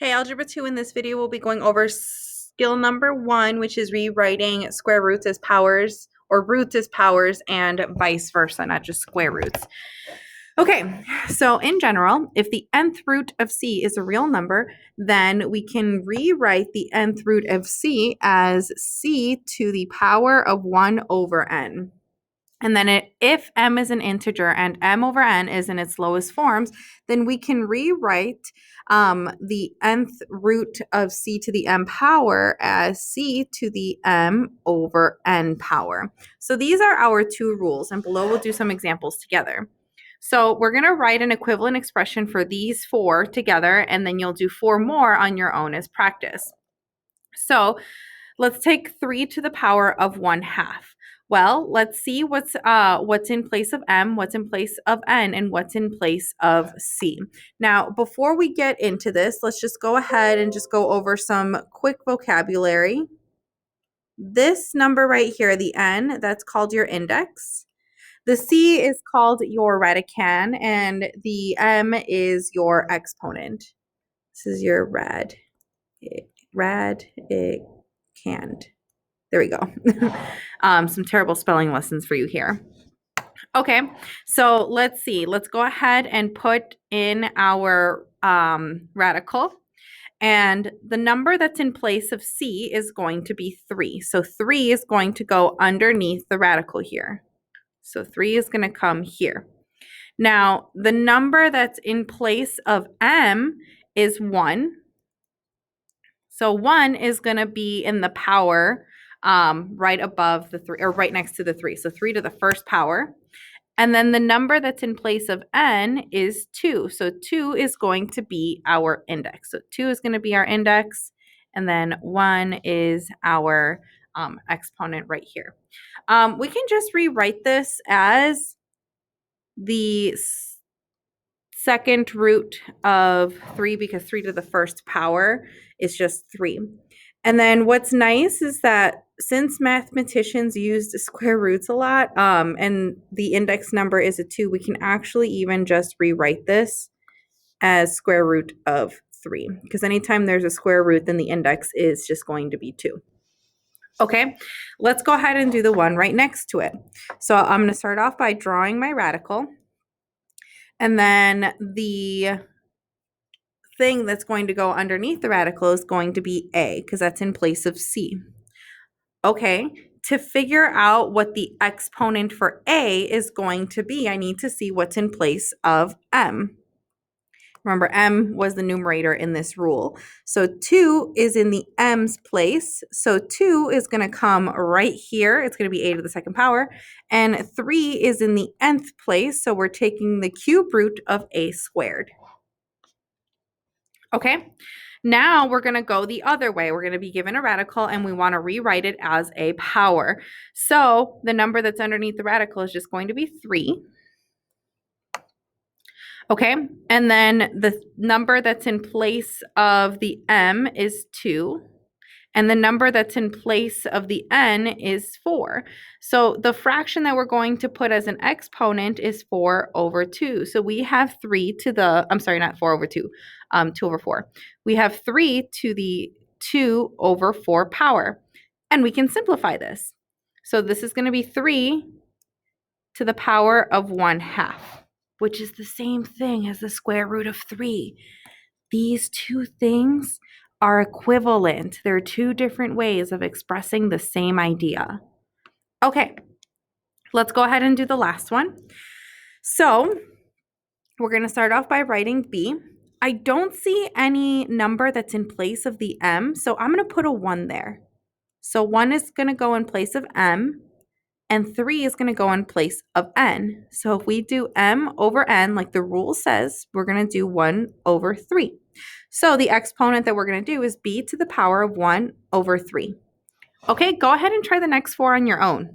Hey, Algebra 2, in this video we'll be going over skill number 1, which is rewriting square roots as powers, or roots as powers, and vice versa, not just square roots. Okay, so in general, if the nth root of c is a real number, then we can rewrite the nth root of c as c to the power of 1 over n. And then if m is an integer and m over n is in its lowest forms, then we can rewrite the nth root of c to the m power as c to the m over n power. So these are our two rules, and below we'll do some examples together. So we're going to write an equivalent expression for these four together, and then you'll do four more on your own as practice. So let's take 3 to the power of 1/2. Well, let's see what's in place of m, what's in place of n, and what's in place of c. Now, before we get into this, let's just go ahead and just go over some quick vocabulary. This number right here, the n, that's called your index. The c is called your radicand, and the m is your exponent. This is your radicand. There we go. Some terrible spelling lessons for you here. Okay, so let's see. Let's go ahead and put in our radical. And the number that's in place of c is going to be 3. So 3 is going to go underneath the radical here. So 3 is going to come here. Now, the number that's in place of m is 1. So 1 is going to be in the power right above the 3, or right next to the 3. So 3 to the first power. And then the number that's in place of n is 2. So 2 is going to be our index. So 2 is going to be our index. And then 1 is our exponent right here. We can just rewrite this as the second root of 3, because 3 to the first power is just 3. And then what's nice is that since mathematicians used square roots a lot, and the index number is a 2, we can actually even just rewrite this as square root of 3, because anytime there's a square root, then the index is just going to be 2. Okay, let's go ahead and do the one right next to it. So I'm going to start off by drawing my radical. And then the thing that's going to go underneath the radical is going to be a, because that's in place of c. Okay, to figure out what the exponent for a is going to be, I need to see what's in place of m. Remember, m was the numerator in this rule. So 2 is in the m's place. So 2 is going to come right here. It's going to be a to the second power. And 3 is in the nth place. So we're taking the cube root of a squared. Okay, now we're going to go the other way. We're going to be given a radical, and we want to rewrite it as a power. So the number that's underneath the radical is just going to be 3. Okay, and then the number that's in place of the m is 2. And the number that's in place of the n is 4. So the fraction that we're going to put as an exponent is 4 over 2. So we have 3 to the, I'm sorry, not 4 over 2, 2 over 4. We have 3 to the 2 over 4 power. And we can simplify this. So this is going to be 3 to the power of 1/2, which is the same thing as the square root of 3. These two things are equivalent. There are two different ways of expressing the same idea. Okay, let's go ahead and do the last one. So we're going to start off by writing b. I don't see any number that's in place of the m, so I'm going to put a 1 there. So 1 is going to go in place of m, and 3 is going to go in place of n. So if we do m over n, like the rule says, we're going to do 1 over 3. So the exponent that we're going to do is b to the power of 1 over 3. Okay, go ahead and try the next 4 on your own.